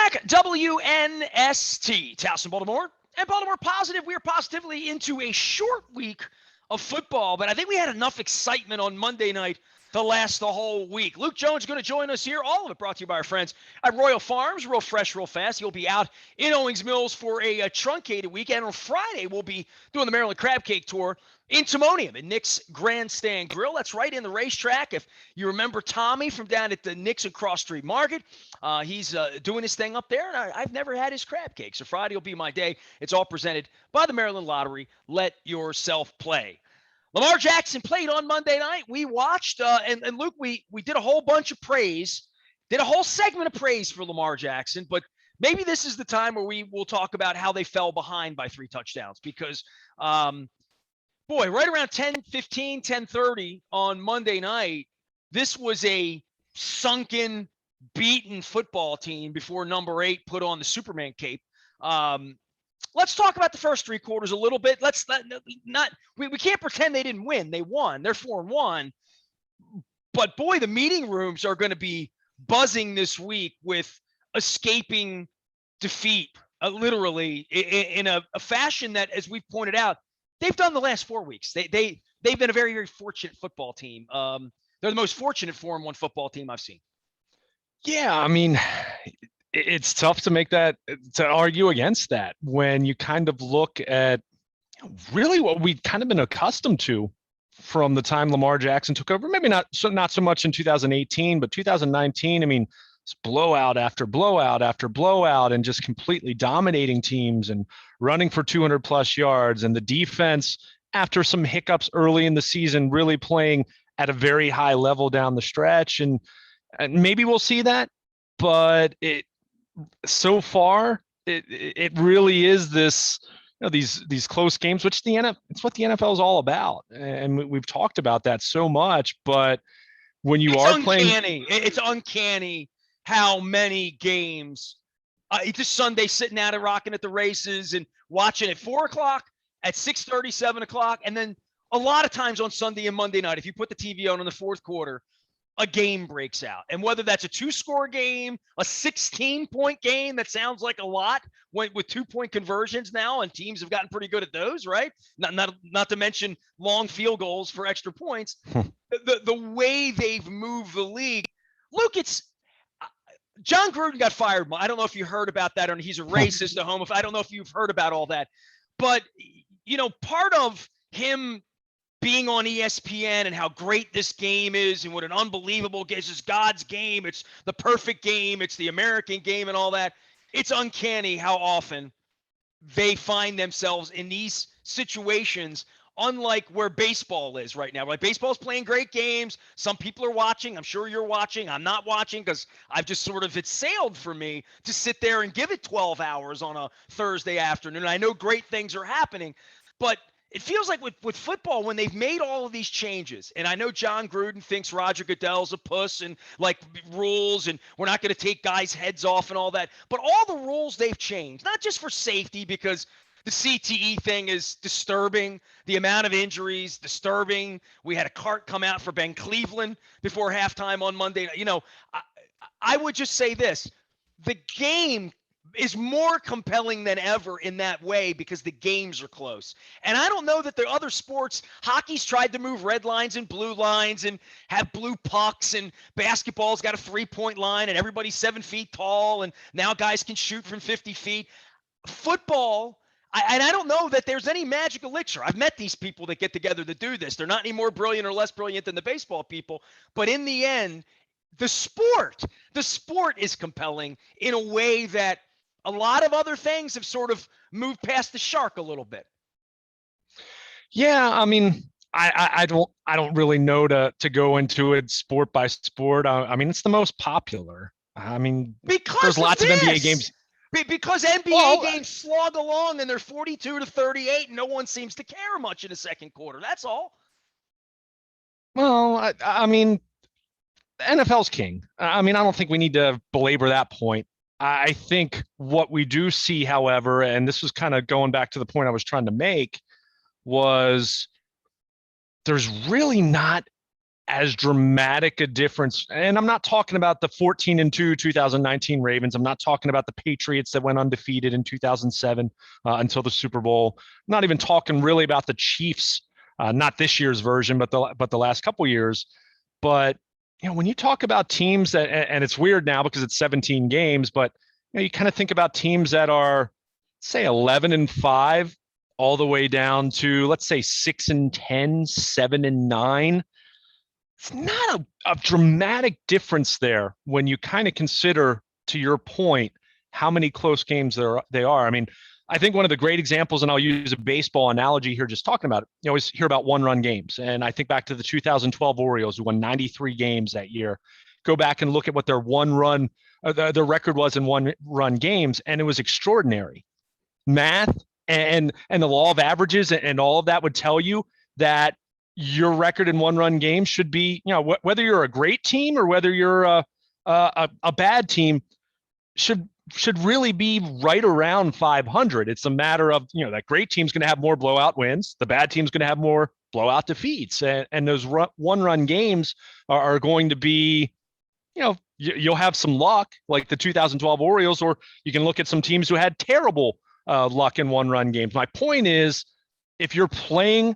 back. WNST, Towson, Baltimore, and Baltimore Positive. We are positively into a short week of football, but I think we had enough excitement on Monday night to last the whole week. Luke Jones is going to join us here. All of it brought to you by our friends at Royal Farms. Real fresh, real fast. He'll be out in Owings Mills for a truncated weekend. On Friday, we'll be doing the Maryland Crab Cake Tour in Timonium at Nick's Grandstand Grill. That's right in the racetrack. If you remember Tommy from down at the Nick's and Cross Street Market, he's doing his thing up there, and I've never had his crab cake. So Friday will be my day. It's all presented by the Maryland Lottery. Let yourself play. Lamar Jackson played on Monday night. We watched, and Luke, we did a whole bunch of praise, did a whole segment of praise for Lamar Jackson, but maybe this is the time where we will talk about how they fell behind by 3 touchdowns because, boy, right around 10:15, 10:30 on Monday night, this was a sunken, beaten football team before number 8 put on the Superman cape. Let's talk about the first 3 quarters a little bit. We can't pretend they didn't win. They won. They're 4-1. But boy, the meeting rooms are going to be buzzing this week with escaping defeat, literally in a fashion that, as we've pointed out, they've done the last 4 weeks. They've been a very, very fortunate football team. They're the most fortunate 4-1 football team I've seen. Yeah, I mean, it's tough to argue against that when you kind of look at really what we've kind of been accustomed to from the time Lamar Jackson took over. Maybe not so much in 2018, but 2019. I mean, it's blowout after blowout after blowout, and just completely dominating teams and running for 200 plus yards. And the defense, after some hiccups early in the season, really playing at a very high level down the stretch. And maybe we'll see that, but so far, it really is this, these close games, which it's what the NFL is all about, and we've talked about that so much. But when it's uncanny. It's uncanny how many games. Just Sunday sitting out and rocking at the races and watching at 4:00, at 6:30, 7:00, and then a lot of times on Sunday and Monday night, if you put the TV on in the fourth quarter, a game breaks out. And whether that's a 2-score game, a 16-point game, that sounds like a lot with 2-point conversions now, and teams have gotten pretty good at those, right? Not to mention long field goals for extra points. The way they've moved the league. Luke, it's John Gruden got fired. I don't know if you heard about that, or he's a racist, a homophobe. I don't know if you've heard about all that. But, part of him being on ESPN and how great this game is and what an unbelievable game. This is God's game. It's the perfect game. It's the American game and all that. It's uncanny how often they find themselves in these situations, unlike where baseball is right now. Like, baseball's playing great games. Some people are watching. I'm sure you're watching. I'm not watching because I've just it's sailed for me to sit there and give it 12 hours on a Thursday afternoon. I know great things are happening, but it feels like with football, when they've made all of these changes, and I know John Gruden thinks Roger Goodell's a puss and like rules, and we're not going to take guys' heads off and all that, but all the rules they've changed, not just for safety, because the CTE thing is disturbing, the amount of injuries, disturbing. We had a cart come out for Ben Cleveland before halftime on Monday. I would just say this. The game is more compelling than ever in that way because the games are close. And I don't know that the other sports, hockey's tried to move red lines and blue lines and have blue pucks, and basketball's got a 3-point line and everybody's 7 feet tall, and now guys can shoot from 50 feet. Football, and I don't know that there's any magic elixir. I've met these people that get together to do this. They're not any more brilliant or less brilliant than the baseball people, but in the end, the sport is compelling in a way that a lot of other things have sort of moved past the shark a little bit. Yeah, I mean, I don't really know to go into it sport by sport. I mean, it's the most popular. I mean, because there's lots of NBA games. Because NBA games slog along and they're 42-38, and no one seems to care much in the second quarter. That's all. Well, I mean, the NFL's king. I mean, I don't think we need to belabor that point. I think what we do see, however, and this was kind of going back to the point I was trying to make, was there's really not as dramatic a difference. And I'm not talking about the 14-2 2019 Ravens. I'm not talking about the Patriots that went undefeated in 2007 until the Super Bowl. I'm not even talking really about the Chiefs, not this year's version, but the last couple years. But when you talk about teams that, and it's weird now because it's 17 games, but you kind of think about teams that are, say, 11-5, all the way down to, let's say, 6-10, 7-9. It's not a dramatic difference there when you kind of consider, to your point, how many close games they are. I mean, I think one of the great examples, and I'll use a baseball analogy here, just talking about it, you always hear about one-run games. And I think back to the 2012 Orioles, who won 93 games that year. Go back and look at what their one-run, their record was in one-run games, and it was extraordinary. Math and the law of averages and all of that would tell you that your record in one-run games should be, whether you're a great team or whether you're a bad team, should really be right around 500. It's a matter of, that great team's going to have more blowout wins. The bad team's going to have more blowout defeats. And those one-run games are going to be, you'll have some luck like the 2012 Orioles, or you can look at some teams who had terrible luck in one-run games. My point is, if you're playing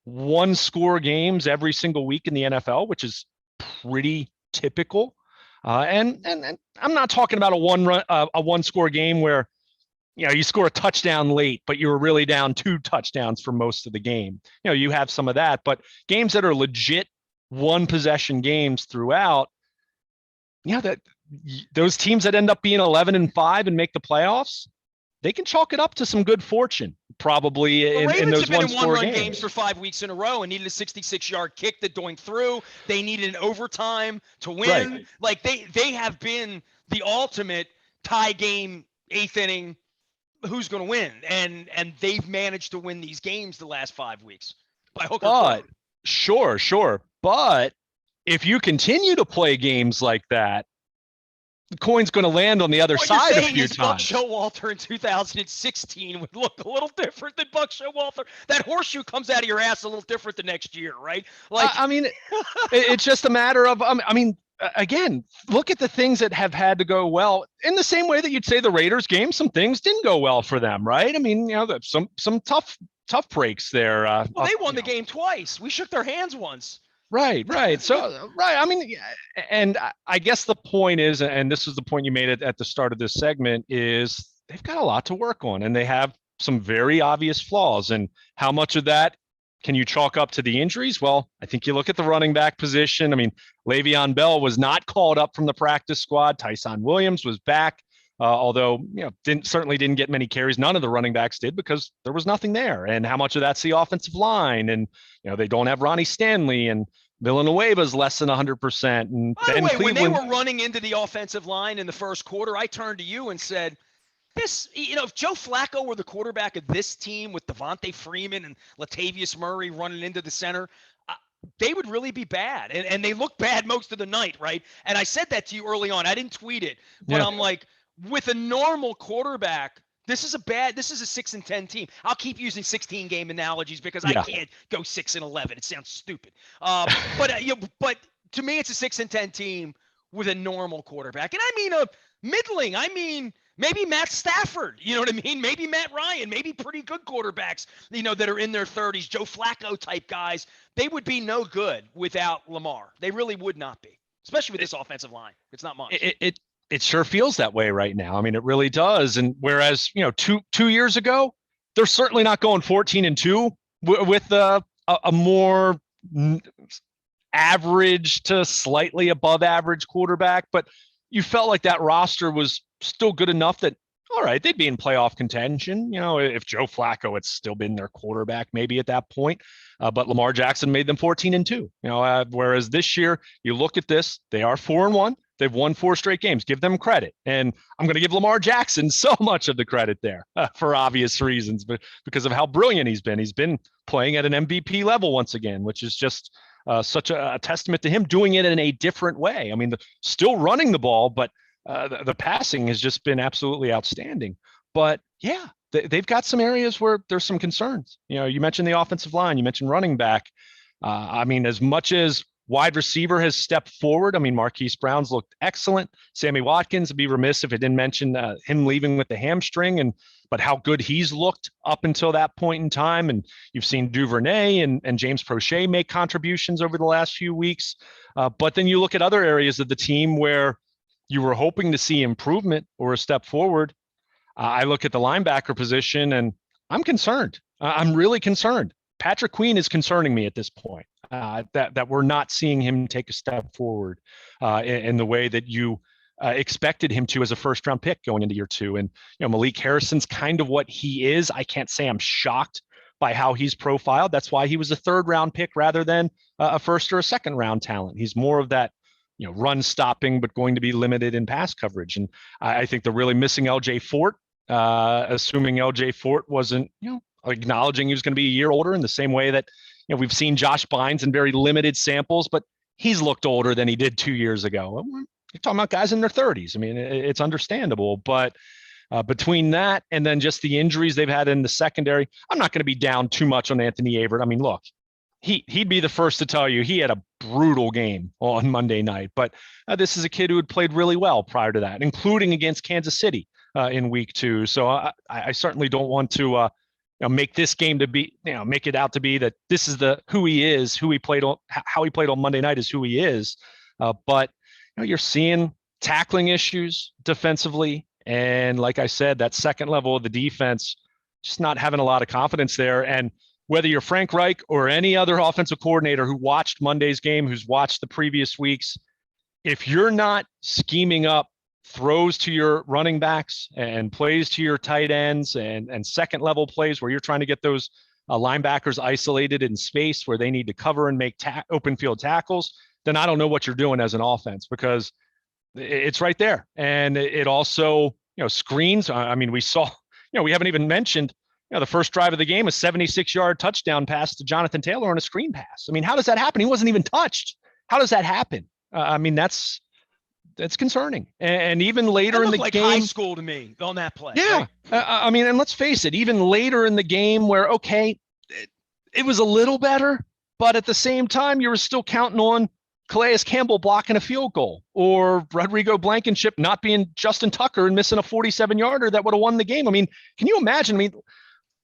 one-score games every single week in the NFL, which is pretty typical, and I'm not talking about a one-score game where you score a touchdown late, but you were really down 2 touchdowns for most of the game. You have some of that, but games that are legit one-possession games throughout, that those teams that end up being 11-5 and make the playoffs, they can chalk it up to some good fortune, probably in those one-score games for 5 weeks in a row and needed a 66-yard kick that doinked through. They needed an overtime to win. Right. Like they have been the ultimate tie game, 8th inning, who's going to win, and they've managed to win these games the last 5 weeks by hook or crook. Sure, but if you continue to play games like that, the coin's going to land on the other side a few times. Buck Showalter in 2016 would look a little different than Buck Showalter. That horseshoe comes out of your ass a little different the next year, right? Like, I mean, it's just a matter of, again, look at the things that have had to go well. In the same way that you'd say the Raiders game, some things didn't go well for them, right? I mean, some tough breaks there. Well, they won the game twice. We shook their hands once. Right. So, right. I mean, and I guess the point is, and this is the point you made at the start of this segment, is they've got a lot to work on, and they have some very obvious flaws. And how much of that can you chalk up to the injuries? Well, I think you look at the running back position. I mean, Le'Veon Bell was not called up from the practice squad. Tyson Williams was back, although certainly didn't get many carries. None of the running backs did because there was nothing there. And how much of that's the offensive line? And they don't have Ronnie Stanley, and Villanueva's less than 100%. And by the way, when they were running into the offensive line in the first quarter, I turned to you and said, this, if Joe Flacco were the quarterback of this team with Devontae Freeman and Latavius Murray running into the center, they would really be bad. And they look bad most of the night, right? And I said that to you early on. I didn't tweet it, but I'm like, with a normal quarterback, this is a 6-10 team. I'll keep using 16-game analogies because I can't go 6-11. It sounds stupid. But to me, it's a 6-10 team with a normal quarterback. And I mean a middling. I mean, maybe Matt Stafford. You know what I mean? Maybe Matt Ryan. Maybe pretty good quarterbacks, that are in their 30s, Joe Flacco type guys. They would be no good without Lamar. They really would not be, especially with this offensive line. It's not much. It sure feels that way right now. I mean, it really does. And whereas, 2 years ago, they're certainly not going 14-2 with a more average to slightly above average quarterback. But you felt like that roster was still good enough that, all right, they'd be in playoff contention. If Joe Flacco had still been their quarterback, maybe at that point. But Lamar Jackson made them 14-2. Whereas this year, you look at this, they are 4-1. They've won 4 straight games. Give them credit. And I'm going to give Lamar Jackson so much of the credit there for obvious reasons, but because of how brilliant he's been. He's been playing at an MVP level once again, which is just such a testament to him doing it in a different way. I mean, still running the ball, but the passing has just been absolutely outstanding. But yeah, they've got some areas where there's some concerns. You mentioned the offensive line, you mentioned running back. I mean, as much as Wide receiver has stepped forward. I mean, Marquise Brown's looked excellent. Sammy Watkins, would be remiss if I didn't mention him leaving with the hamstring, but how good he's looked up until that point in time. And you've seen Duvernay and James Prochet make contributions over the last few weeks. But then you look at other areas of the team where you were hoping to see improvement or a step forward. I look at the linebacker position and I'm concerned. I'm really concerned. Patrick Queen is concerning me at this point. That we're not seeing him take a step forward in the way that you expected him to as a first-round pick going into year 2. And Malik Harrison's kind of what he is. I can't say I'm shocked by how he's profiled. That's why he was a third-round pick rather than a first or a second-round talent. He's more of that run stopping, but going to be limited in pass coverage. And I think they're really missing LJ Fort, assuming LJ Fort wasn't acknowledging he was going to be a year older in the same way that we've seen Josh Bynes in very limited samples, but he's looked older than he did 2 years ago. You're talking about guys in their 30s. I mean, it's understandable, but between that and then just the injuries they've had in the secondary, I'm not going to be down too much on Anthony Averett. I mean, look, he'd be the first to tell you he had a brutal game on Monday night, but this is a kid who had played really well prior to that, including against Kansas City in week 2. So I certainly don't want to make this game to be, make it out to be that this is who he is, how he played on Monday night is who he is. But you're seeing tackling issues defensively. And like I said, that second level of the defense, just not having a lot of confidence there. And whether you're Frank Reich or any other offensive coordinator who watched Monday's game, who's watched the previous weeks, if you're not scheming up throws to your running backs and plays to your tight ends and second level plays where you're trying to get those linebackers isolated in space where they need to cover and make open field tackles, then I don't know what you're doing as an offense, because it's right there. And it also, screens. I mean, we saw, we haven't even mentioned, the first drive of the game, a 76-yard touchdown pass to Jonathan Taylor on a screen pass. I mean, how does that happen? He wasn't even touched. How does that happen? I mean, that's concerning. And even later in the like game, high school to me on that play. Yeah. Right? I mean, and let's face it, even later in the game where, okay, it was a little better, but at the same time, you were still counting on Calais Campbell blocking a field goal or Rodrigo Blankenship not being Justin Tucker and missing a 47-yarder that would have won the game. I mean, can you imagine? I mean,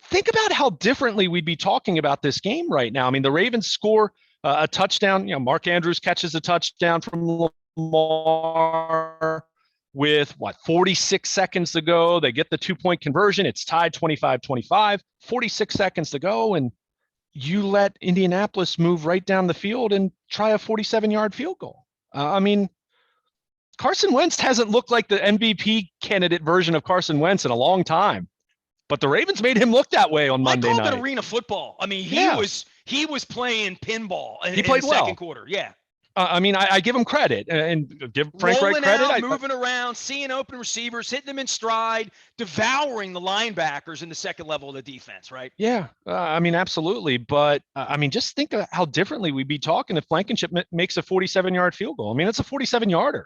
think about how differently we'd be talking about this game right now. I mean, the Ravens score a touchdown. Mark Andrews catches a touchdown from Lamar with 46 seconds to go. They get the 2-point conversion. It's tied 25-25, 46 seconds to go. And you let Indianapolis move right down the field and try a 47-yard field goal. I mean, Carson Wentz hasn't looked like the MVP candidate version of Carson Wentz in a long time, but the Ravens made him look that way on Monday night. I called it arena football. I mean, he was playing pinball in played the well. second quarter. Yeah. I mean, I give him credit and give Frank Reich credit. Out, moving around, seeing open receivers, hitting them in stride, devouring the linebackers in the second level of the defense, right? Yeah, I mean, absolutely. But I mean, just think of how differently we'd be talking if Blankenship makes a 47-yard field goal. I mean, it's a 47-yarder.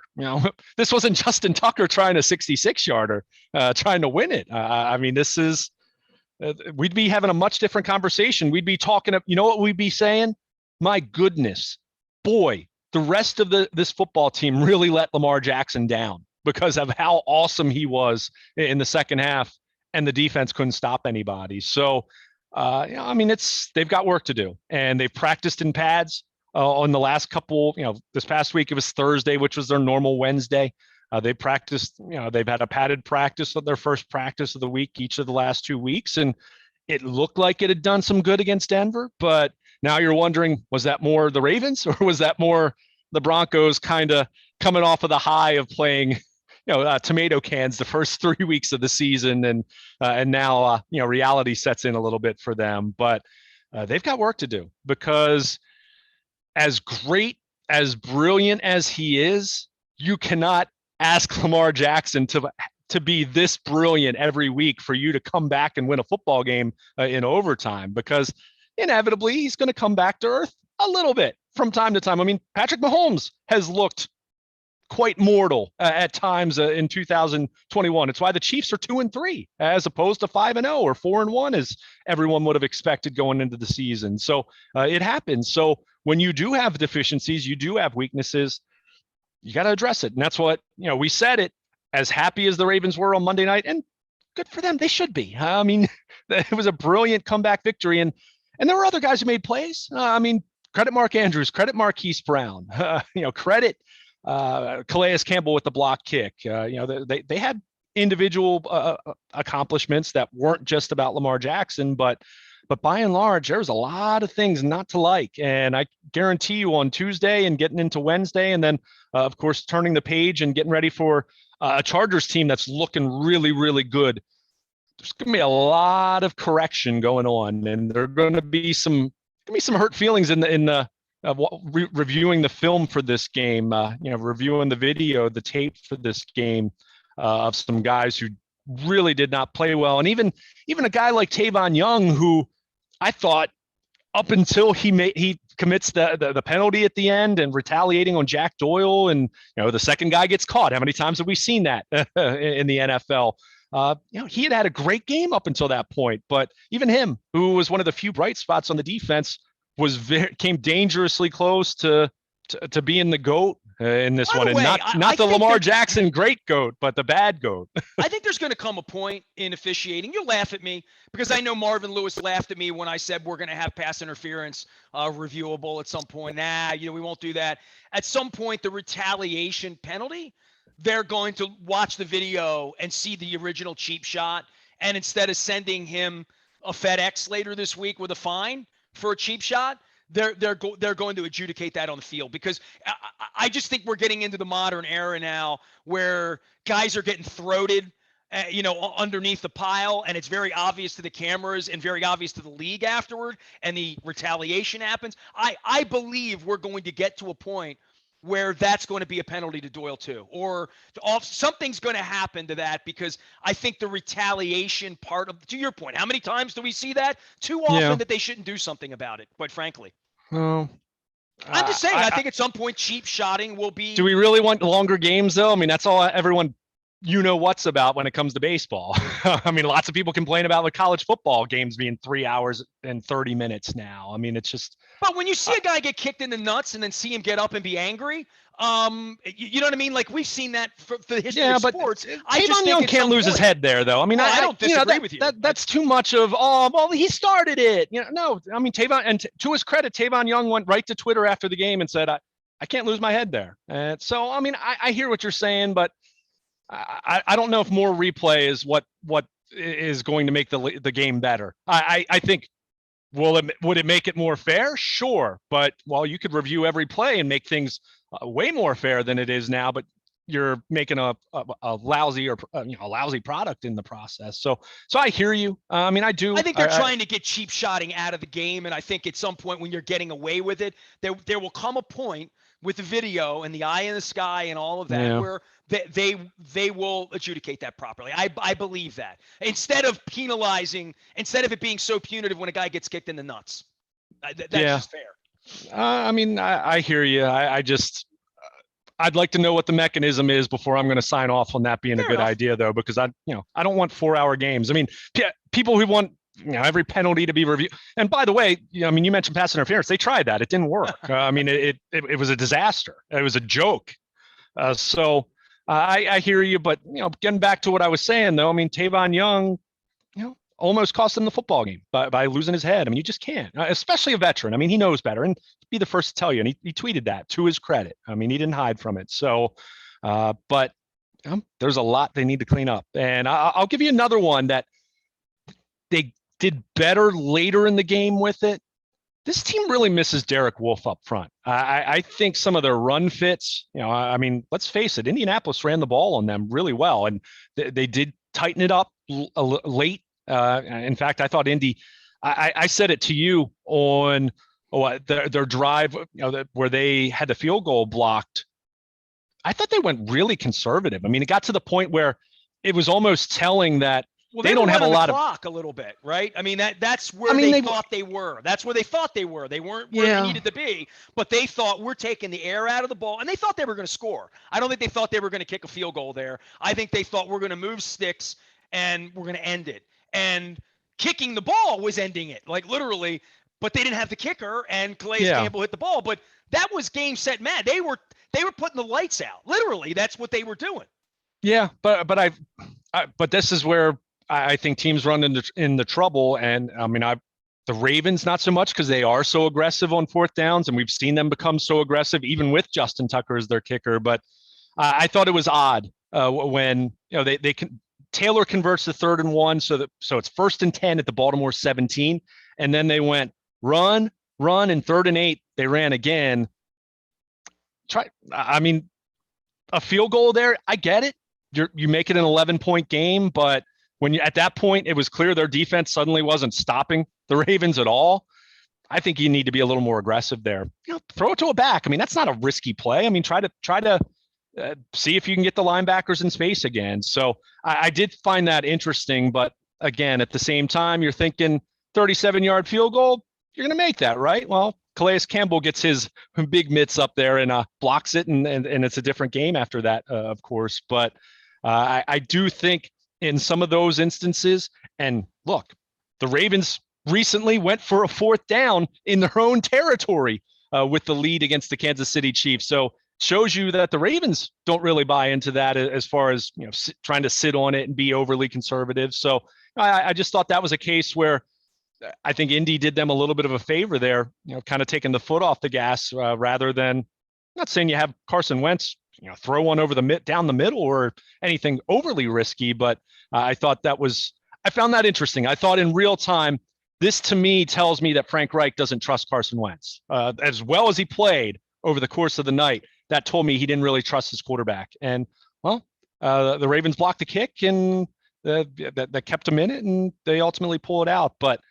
This wasn't Justin Tucker trying a 66-yarder, trying to win it. I mean, this is, we'd be having a much different conversation. We'd be talking, what we'd be saying? My goodness, boy, the rest of this football team really let Lamar Jackson down because of how awesome he was in the second half, and the defense couldn't stop anybody. So, I mean, they've got work to do, and they've practiced in pads on the last couple. This past week it was Thursday, which was their normal Wednesday. They practiced. They've had a padded practice of their first practice of the week each of the last 2 weeks, and it looked like it had done some good against Denver, but now you're wondering, was that more the Ravens or was that more the Broncos kind of coming off of the high of playing, tomato cans the first 3 weeks of the season, and now reality sets in a little bit for them. But they've got work to do, because as great, as brilliant as he is, you cannot ask Lamar Jackson to be this brilliant every week for you to come back and win a football game in overtime, because inevitably he's going to come back to earth a little bit from time to time. I mean, Patrick Mahomes has looked quite mortal at times in 2021. It's why the Chiefs are 2-3 as opposed to 5-0 or 4-1, as everyone would have expected going into the season. So it happens. So when you do have deficiencies, you do have weaknesses, you got to address it. And that's what, we said it. As happy as the Ravens were on Monday night, and good for them, they should be. I mean, it was a brilliant comeback victory, and there were other guys who made plays. I mean, credit Mark Andrews, credit Marquise Brown, credit Calais Campbell with the block kick. They had individual accomplishments that weren't just about Lamar Jackson, but by and large, there was a lot of things not to like. And I guarantee you on Tuesday and getting into Wednesday, and then of course turning the page and getting ready for a Chargers team that's looking really, really good. There's going to be a lot of correction going on, and there are going to be some hurt feelings in the reviewing the film for this game. Reviewing the video, the tape for this game of some guys who really did not play well, and even a guy like Tavon Young, who I thought up until he commits the penalty at the end and retaliating on Jack Doyle, and the second guy gets caught. How many times have we seen that in the NFL? He had a great game up until that point, but even him, who was one of the few bright spots on the defense, came dangerously close to being the GOAT in this one, and not the Lamar Jackson great GOAT, but the bad GOAT. I think there's going to come a point in officiating. You'll laugh at me because I know Marvin Lewis laughed at me when I said we're going to have pass interference reviewable at some point. We won't do that. At some point, the retaliation penalty, they're going to watch the video and see the original cheap shot, and instead of sending him a FedEx later this week with a fine for a cheap shot, they're going to adjudicate that on the field, because I just think we're getting into the modern era now where guys are getting throated, underneath the pile, and it's very obvious to the cameras and very obvious to the league afterward, and the retaliation happens. I believe we're going to get to a point where that's going to be a penalty to Doyle too, or something's going to happen to that, because I think the retaliation part of, to your point, how many times do we see that? Too often that they shouldn't do something about it, quite frankly. Well, I'm just saying, I think at some point cheap shotting will be. Do we really want longer games though? I mean, that's all everyone what's about when it comes to baseball. I mean, lots of people complain about the college football games being 3 hours and 30 minutes now. I mean, it's just. But when you see a guy get kicked in the nuts and then see him get up and be angry, you know what I mean? Like, we've seen that for the history of sports. Tavon Young can't lose his head there, though. I mean, I don't disagree with you. That's too much of, he started it. No, I mean, Tavon, and to his credit, Tavon Young went right to Twitter after the game and said, I can't lose my head there. And so, I mean, I hear what you're saying, but I don't know if more replay is what is going to make the game better. I think, would it make it more fair? Sure. But you could review every play and make things way more fair than it is now, but you're making a lousy or a lousy product in the process. So I hear you. I mean, I do. I think they're trying to get cheap shotting out of the game. And I think at some point when you're getting away with it, there will come a point with the video and the eye in the sky and all of that, where they will adjudicate that properly. I believe that, instead of it being so punitive when a guy gets kicked in the nuts. That's just fair. I mean, I hear you. I'd like to know what the mechanism is before I'm going to sign off on that being a good idea, though, because I don't want 4-hour games. I mean, people who want every penalty to be reviewed. And by the way, I mean, you mentioned pass interference. They tried that. It didn't work. I mean, it was a disaster. It was a joke. So I hear you, but getting back to what I was saying, though, I mean, Tavon Young, almost cost him the football game by losing his head. I mean, you just can't, especially a veteran. I mean, he knows better, and be the first to tell you. And he tweeted that, to his credit. I mean, he didn't hide from it. So, but there's a lot they need to clean up. And I'll give you another one that they did better later in the game with it. This team really misses Derek Wolfe up front. I think some of their run fits, I mean, let's face it, Indianapolis ran the ball on them really well, and they did tighten it up late. In fact, I thought Indy, I said it to you on their drive, where they had the field goal blocked. I thought they went really conservative. I mean, it got to the point where it was almost telling that they don't have a lot of clock a little bit, right? I mean, that's where they thought they were. That's where they thought they were. They weren't where they needed to be, but they thought, we're taking the air out of the ball, and they thought they were going to score. I don't think they thought they were going to kick a field goal there. I think they thought, we're going to move sticks and we're going to end it. And kicking the ball was ending it. Like, literally, but they didn't have the kicker, and Calais Yeah. Campbell hit the ball. But that was game, set, match. They were putting the lights out. Literally, that's what they were doing. Yeah, but but this is where I think teams run into trouble, and I mean the Ravens not so much because they are so aggressive on fourth downs, and we've seen them become so aggressive even with Justin Tucker as their kicker. But I thought it was odd when they can Taylor converts the 3rd and 1, so it's 1st and 10 at the Baltimore 17, and then they went run, and 3rd and 8 they ran again. I mean, a field goal there, I get it. You make it an 11-point game, but when at that point it was clear their defense suddenly wasn't stopping the Ravens at all. I think you need to be a little more aggressive there. Throw it to a back. I mean, that's not a risky play. I mean, try to see if you can get the linebackers in space again. So I did find that interesting, but again, at the same time, you're thinking 37-yard field goal, you're going to make that, right? Well, Calais Campbell gets his big mitts up there and blocks it, and it's a different game after that, of course. But I do think in some of those instances, and look, the Ravens recently went for a 4th down in their own territory with the lead against the Kansas City Chiefs. So shows you that the Ravens don't really buy into that as far as trying to sit on it and be overly conservative. So I just thought that was a case where I think Indy did them a little bit of a favor there, kind of taking the foot off the gas rather than, I'm not saying you have Carson Wentz, throw one over down the middle or anything overly risky, but I found that interesting. I thought in real time, this to me tells me that Frank Reich doesn't trust Carson Wentz as well as he played over the course of the night. That told me he didn't really trust his quarterback. And well, the Ravens blocked the kick and that kept them in it, and they ultimately pull it out. But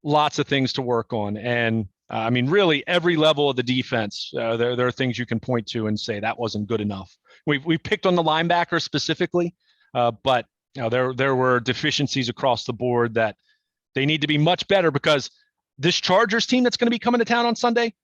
lots of things to work on. And I mean, really every level of the defense, there are things you can point to and say that wasn't good enough. We picked on the linebacker specifically, but there were deficiencies across the board that they need to be much better, because this Chargers team that's going to be coming to town on Sunday,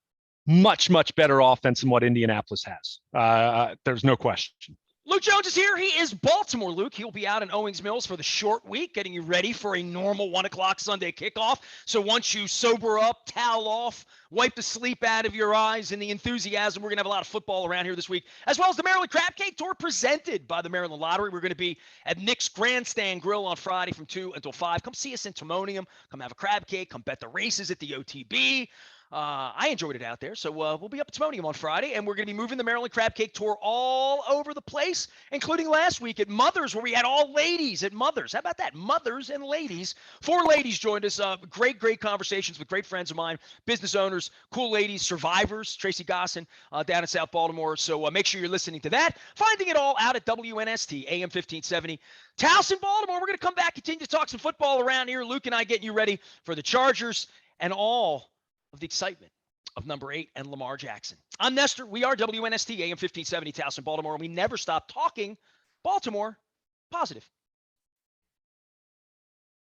much better offense than what Indianapolis has. There's no question. Luke Jones is here. He is Baltimore, Luke. He'll be out in Owings Mills for the short week, getting you ready for a normal 1 o'clock Sunday kickoff. So once you sober up, towel off, wipe the sleep out of your eyes and the enthusiasm, we're going to have a lot of football around here this week, as well as the Maryland Crab Cake Tour presented by the Maryland Lottery. We're going to be at Nick's Grandstand Grill on Friday from 2 until 5. Come see us in Timonium. Come have a crab cake. Come bet the races at the OTB. I enjoyed it out there. So we'll be up at Timonium on Friday, and we're going to be moving the Maryland Crab Cake Tour all over the place, including last week at Mother's, where we had all ladies at Mother's. How about that? Mothers and ladies. 4 ladies joined us. Great conversations with great friends of mine, business owners, cool ladies, survivors, Tracy Gossin down in South Baltimore. So make sure you're listening to that. Finding it all out at WNST, AM 1570. Towson, Baltimore. We're going to come back, continue to talk some football around here. Luke and I getting you ready for the Chargers and all of the excitement of number 8 and Lamar Jackson. I'm Nestor. We are WNST AM 1570 Towson, Baltimore, and we never stop talking Baltimore positive.